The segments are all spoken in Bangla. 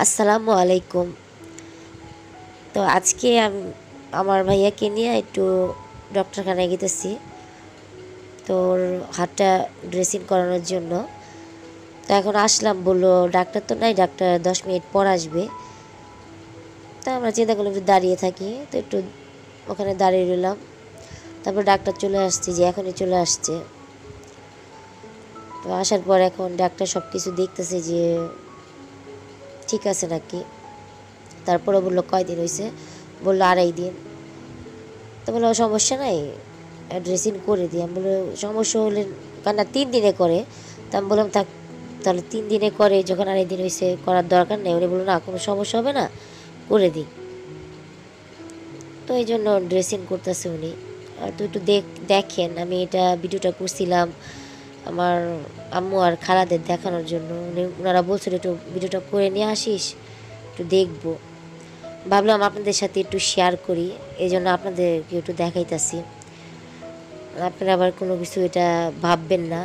আসসালামু আলাইকুম। তো আজকে আমি আমার ভাইয়াকে নিয়ে একটু ডক্টরখানায় গেতেছি, তো ওর হাতটা ড্রেসিং করানোর জন্য। তো এখন আসলাম, বললো ডাক্তার তো নাই, ডাক্তার 10 মিনিট পর আসবে। তো আমরা চিন্তা করলাম একটু দাঁড়িয়ে থাকি, তো একটু ওখানে দাঁড়িয়ে রইলাম। তারপর ডাক্তার চলে আসছে, যে এখনই চলে আসছে। তো আসার পর এখন ডাক্তার সব কিছু দেখতেছে যে ঠিক আছে নাকি। তারপরে বললো কয়দিন হয়েছে, বললো 2.5 দিন। তো বললো সমস্যা নাই, ড্রেসিং করে দিই। আমি বললো সমস্যা হলে না 3 দিনে করে। তা আমি বললাম থাক, তাহলে 3 দিনে করে, যখন 2.5 দিন হয়েছে করার দরকার নেই। উনি বললো না, কোনো সমস্যা হবে না, করে দিই। তো এই জন্য ড্রেসিং করতেছে উনি। আর তো একটু দেখেন, আমি এটা ভিডিওটা করছিলাম আমার আম্মু আর খালাদের দেখানোর জন্য। ওনারা বলছিল একটু ভিডিওটা করে নিয়ে আসিস, একটু দেখবো। ভাবলাম আপনাদের সাথে একটু শেয়ার করি, এই জন্য আপনাদেরকে একটু দেখাইতেছি। আপনারা আবার কোনো কিছু এটা ভাববেন না।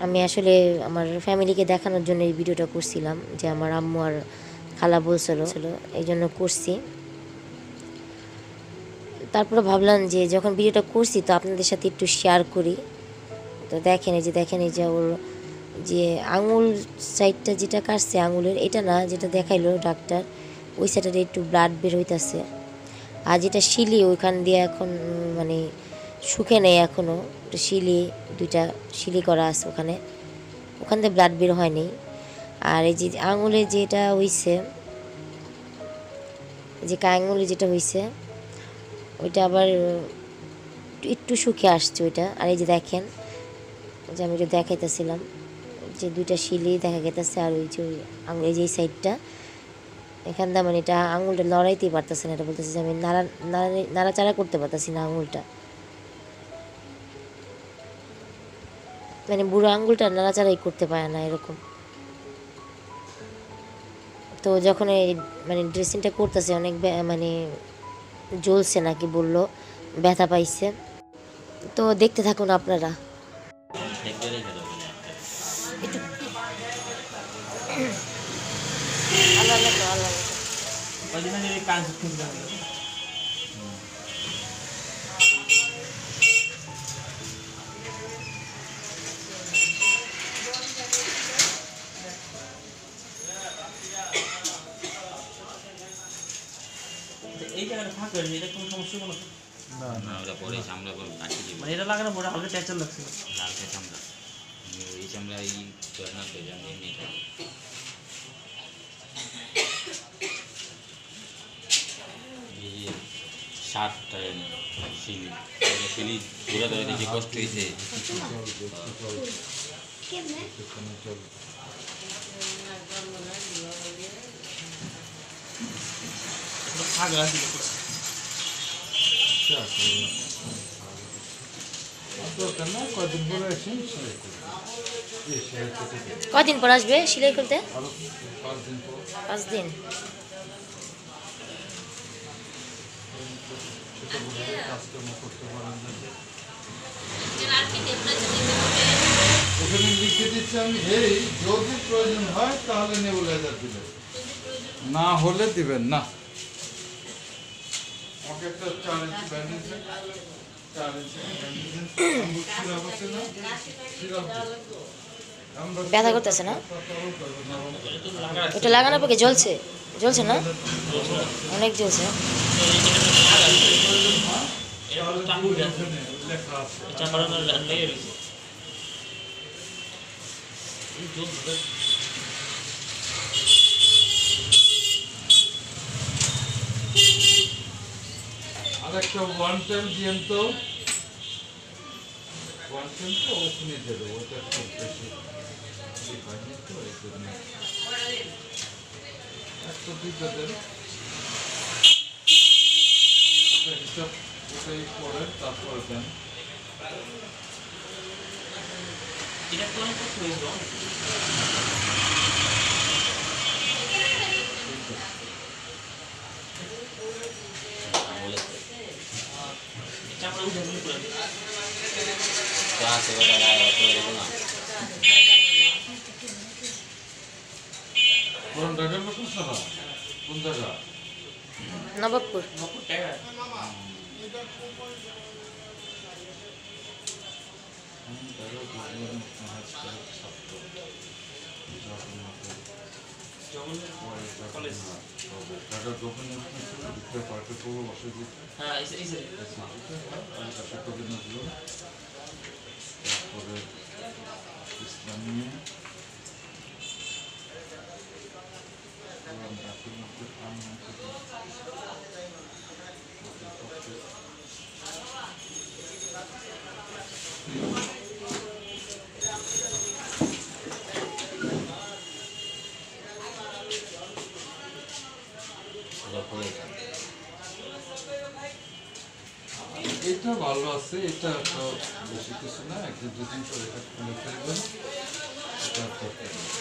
আমি আসলে আমার ফ্যামিলিকে দেখানোর জন্য এই ভিডিওটা করছিলাম, যে আমার আম্মু আর খালা বলছিল, এই জন্য করছি। তারপরে ভাবলাম যে যখন ভিডিওটা করছি, তো আপনাদের সাথে একটু শেয়ার করি। তো দেখেন এই যে ওর যে আঙুল সাইডটা যেটা কাটছে আঙুলের, এটা না যেটা দেখাইলো ডাক্তার, ওই সাইডে একটু ব্লাড বের হইতেছে। আর যেটা শিলি, ওইখান দিয়ে এখন মানে শুকে নেই এখনও, শিলি 2টা শিলি করা আছে ওখানে, ওখান দিয়ে ব্লাড বের হয়নি। আর এই যে আঙুলে যেটা হইছে, যে আঙুলে যেটা হইছে, ওইটা আবার একটু শুকে আসছে ওইটা। আর এই যে দেখেন, যে আমি ওইটা দেখাইতেছিলাম, যে 2টা শিলি দেখা গেতেছে। আর ওই যে ওই আঙুল, এই যে সাইডটা, এখানটা মানে এটা আঙুলটা লড়াইতেই পারতেছে না। এটা বলতেছে যে আমি নাড়াচাড়া করতে পারতেছি না আঙুলটা, মানে বুড়ো আঙুলটা নাড়াচাড়াই করতে পারে না এরকম। তো যখন এই মানে ড্রেসিংটা করতেছে, অনেক মানে জ্বলছে নাকি বললো, ব্যথা পাইছে। তো দেখতে থাকুন আপনারা। এই জায়গাটা ফাঁকা হয়েছে, এটা কোনো সমস্যা কোনো না না না ওটা পরে চামড়া করে কাটিয়ে দিব। মানে এটা লাগানো পরে হালকা ট্যাচার লাগছিল। লালকে চামড়া এই চামড়া এই না তো জানি এমনিটা এই যে শার্টটা শিলি শিলি ঘুরে ধরে যে কষ্ট হয়েছে। ফাঁকা আছে কদিন পরে আসি কদিন পর আসবে সেলাই করতে? আরো 5 দিন পর 5 দিন। সেটা বলে কাজকর্ম করতে পারেন যাতে ওখানে লিখে দিচ্ছি আমি, এই যদি প্রয়োজন হয় তাহলে নেবুলাইজার দিবেন, না হলে দিবেন না। আমাকে একটা 4 ইঞ্চি ব্যান্ডেজ, 4 ইঞ্চি ব্যান্ডেজ সিরাপ আছে না, সিরাপ ব্যথা করতেছে না? ওটা লাগানোর পরে জ্বলছে, জ্বলছে না? অনেক জ্বলছে। লেখা আছে। চাপানো লেগে রয়েছে। আর একটা 1 টাইম দিয়েন তো, 1 টাইম তো ওখানে দেবো, ওটা খুব বেশি হয়নি তো এই জন্য একটা দিতে দেন। ওটা হিসাব ওটাই করেন, তারপর দেন। এটা তো অনেক কষ্ট হয়েছিল। চাপড়া উঠে পুরো তো আছে ওটা গায়ে করে দেবো না। পুরান ঢাকার লোক আপনারা? কোন জায়গা? Nawabpur. Nakur tyre college Dhaka government বিক্রয় পার্কের পূর্ব বসে দিচ্ছে হ্যাঁ এই সাইডে তারপরে ইসলামিয়া তারপরে এটা ভালো আছে, এটা তো বেশি কিছু না, একদিন দুদিন পরে এটা খুলে ফেলবেন। এটা দরকার নেই।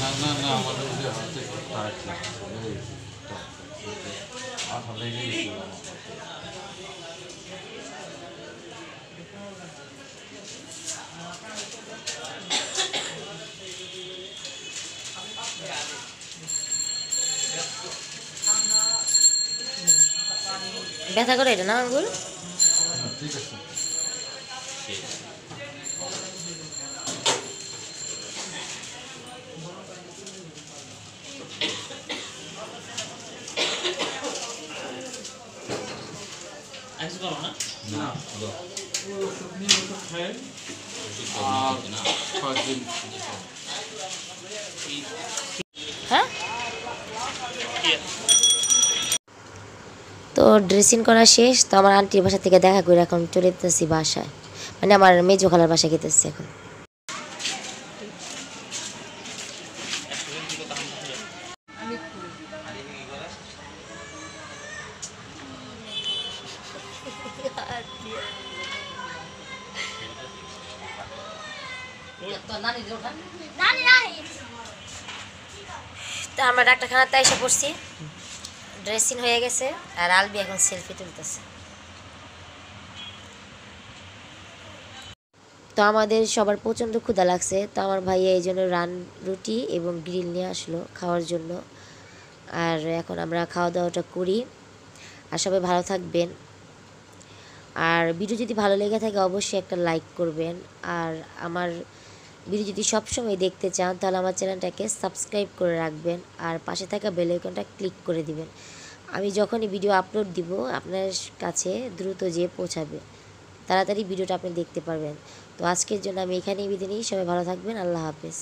না না না, আমাদের যে হাতে একটু টাইট লাগছে, এই যে আঠা লেগে গেছিল আমার হাতে। ব্যথা করে এটা না আঙ্গুল? হ্যাঁ, ঠিক আছে। ঠিক আছে। আইস করো না না হলো ওষুধ নিয়ে ওষুধ খাই ওষুধ তো আর নিতে না 5 দিন হ্যাঁ। তো ড্রেসিং করা শেষ, তো আমার আন্টির বাসা থেকে দেখা করে এখন চলে যেতেছি বাসায়, মানে আমার মেজো খালার বাসায় গেতেছি এখন। তো আমরা ডাক্তারখানাতে এসে পড়ছি, ড্রেসিং হয়ে গেছে, আর আলবি এখন সেলফি তুলতেছে। তো আমাদের সবার প্রচণ্ড ক্ষুধা লাগছে, তো আমার ভাইয়া এই জন্য রুটি এবং গ্রিল নিয়ে আসলো খাওয়ার জন্য। আর এখন আমরা খাওয়া দাওয়াটা করি, আর সবাই ভালো থাকবেন। আর ভিডিও যদি ভালো লেগে থাকে অবশ্যই একটা লাইক করবেন, আর আমার ভিডিও যদি সবসময় দেখতে চান তাহলে আমার চ্যানেলটাকে সাবস্ক্রাইব করে রাখবেন, আর পাশে থাকা বেল আইকনটা ক্লিক করে দিবেন। আমি যখনই ভিডিও আপলোড দিব আপনার কাছে দ্রুত যেয়ে পৌঁছাবে, তাড়াতাড়ি ভিডিওটা আপনি দেখতে পারবেন। তো আজকের জন্য আমি এখানেই বিদায় নিই, সবাই ভালো থাকবেন, আল্লাহ হাফেজ।